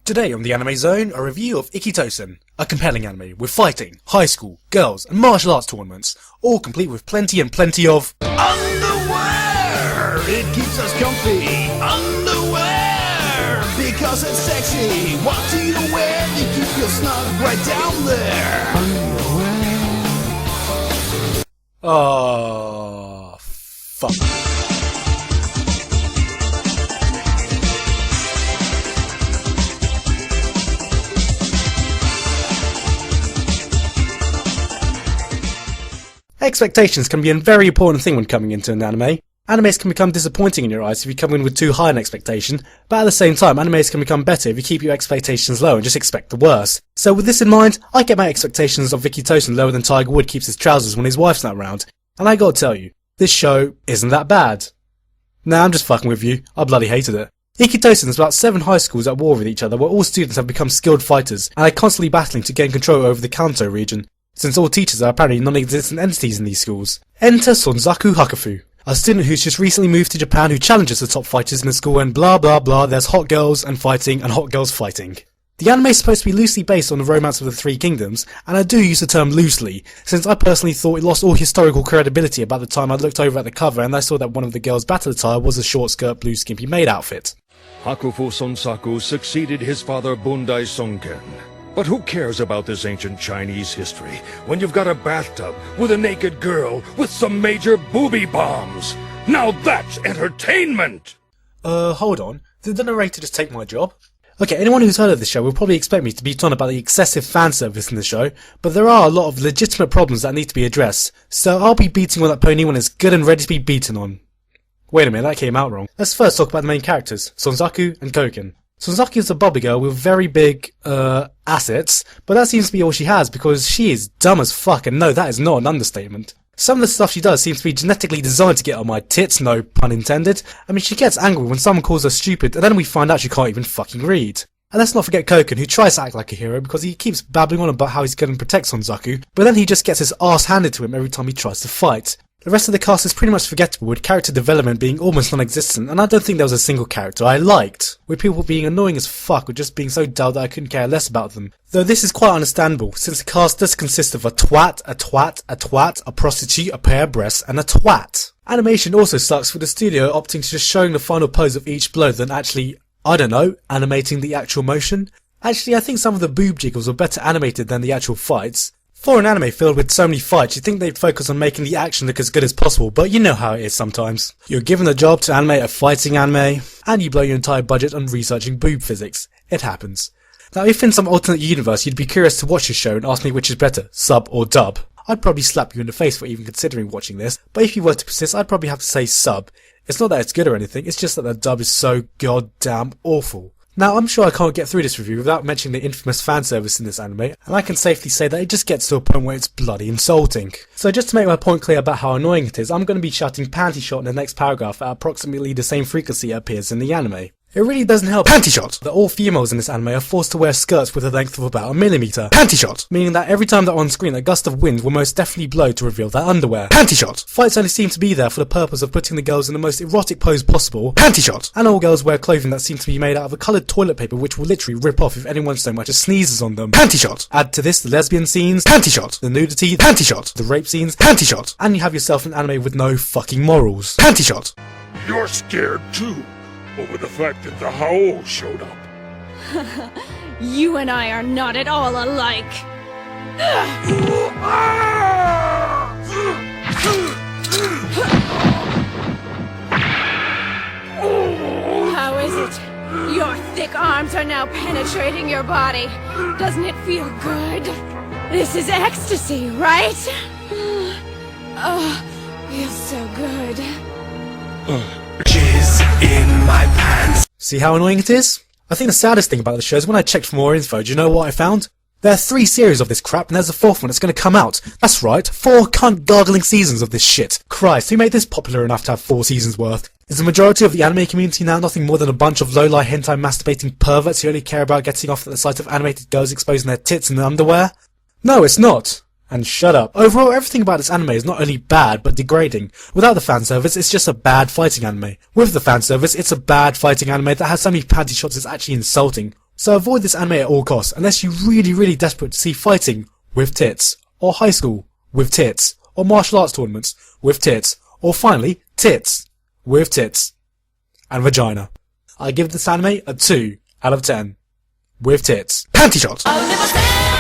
Today on the Anime Zone, a review of Ikkitousen, a compelling anime with fighting, high school, girls, and martial arts tournaments, all complete with plenty and plenty of underwear! It keeps us comfy. Underwear! Because it's sexy. What do you wear? You keep your snug right down there. Underwear. Oh, fuck. Expectations can be a very important thing when coming into an anime. Animes can become disappointing in your eyes if you come in with too high an expectation, but at the same time, animes can become better if you keep your expectations low and just expect the worst. So with this in mind, I get my expectations of Ikkitousen lower than Tiger Wood keeps his trousers when his wife's not around, and I gotta tell you, this show isn't that bad. Nah, I'm just fucking with you, I bloody hated it. Ikkitousen is about 7 high schools at war with each other where all students have become skilled fighters, and are constantly battling to gain control over the Kanto region, since all teachers are apparently non-existent entities in these schools. Enter Sonzaku Hakufu, a student who's just recently moved to Japan who challenges the top fighters in the school and blah blah blah, there's hot girls and hot girls fighting. The anime is supposed to be loosely based on the romance of the Three Kingdoms, and I do use the term loosely, since I personally thought it lost all historical credibility about the time I looked over at the cover and I saw that one of the girls' battle attire was a short skirt blue skimpy maid outfit. Hakufu Sonsaku succeeded his father Bundai Sonken. But who cares about this ancient Chinese history when you've got a bathtub with a naked girl with some major booby bombs? Now that's entertainment! Hold on. Did the narrator just take my job? Okay, anyone who's heard of this show will probably expect me to beat on about the excessive fan service in the show, but there are a lot of legitimate problems that need to be addressed, so I'll be beating on that pony when it's good and ready to be beaten on. Wait a minute, that came out wrong. Let's first talk about the main characters, Sonzaku and Koken. Sonzaku is a bubbly girl with very big, assets, but that seems to be all she has because she is dumb as fuck, and no, that is not an understatement. Some of the stuff she does seems to be genetically designed to get on my tits, no pun intended. I mean, she gets angry when someone calls her stupid, and then we find out she can't even fucking read. And let's not forget Koken, who tries to act like a hero because he keeps babbling on about how he's going to protect Sonzaku, but then he just gets his ass handed to him every time he tries to fight. The rest of the cast is pretty much forgettable, with character development being almost non-existent, and I don't think there was a single character I liked, with people being annoying as fuck or just being so dull that I couldn't care less about them. Though this is quite understandable, since the cast does consist of a twat, a prostitute, a pair of breasts, and a twat. Animation also sucks, with the studio opting to just showing the final pose of each blow than actually, I don't know, animating the actual motion. Actually, I think some of the boob jiggles were better animated than the actual fights. For an anime filled with so many fights, you'd think they'd focus on making the action look as good as possible, but you know how it is sometimes. You're given the job to animate a fighting anime, and you blow your entire budget on researching boob physics. It happens. Now, if in some alternate universe you'd be curious to watch this show and ask me which is better, sub or dub, I'd probably slap you in the face for even considering watching this, but if you were to persist, I'd probably have to say sub. It's not that it's good or anything, it's just that the dub is so goddamn awful. Now, I'm sure I can't get through this review without mentioning the infamous fan service in this anime, and I can safely say that it just gets to a point where it's bloody insulting. So just to make my point clear about how annoying it is, I'm going to be shouting panty shot in the next paragraph at approximately the same frequency it appears in the anime. It really doesn't help panty shot that all females in this anime are forced to wear skirts with a length of about 1 millimeter. Panty shot, meaning that every time they're on screen a gust of wind will most definitely blow to reveal their underwear. Panty shot, fights only seem to be there for the purpose of putting the girls in the most erotic pose possible. Panty shot, and all girls wear clothing that seems to be made out of a coloured toilet paper which will literally rip off if anyone so much as sneezes on them. Panty shot, add to this the lesbian scenes, panty shot, the nudity, panty shot, the rape scenes, panty shot, and you have yourself an anime with no fucking morals. Panty shot. You're scared too, over the fact that the Hao showed up. You and I are not at all alike. How is it? Your thick arms are now penetrating your body. Doesn't it feel good? This is ecstasy, right? Oh, feels so good. Jizz in my pants. See how annoying it is? I think the saddest thing about the show is when I checked for more info, do you know what I found? There are 3 series of this crap and there's a 4th one that's going to come out. That's right, 4 cunt-gargling seasons of this shit. Christ, who made this popular enough to have 4 seasons worth? Is the majority of the anime community now nothing more than a bunch of low-lie hentai masturbating perverts who only care about getting off at the sight of animated girls exposing their tits in their underwear? No, it's not. And shut up. Overall, everything about this anime is not only bad, but degrading. Without the fan service, it's just a bad fighting anime. With the fan service, it's a bad fighting anime that has so many panty shots it's actually insulting. So avoid this anime at all costs, unless you're really desperate to see fighting with tits, or high school with tits, or martial arts tournaments with tits, or finally, tits with tits and vagina. I give this anime a 2 out of 10 with tits. Panty shots! I'll never stand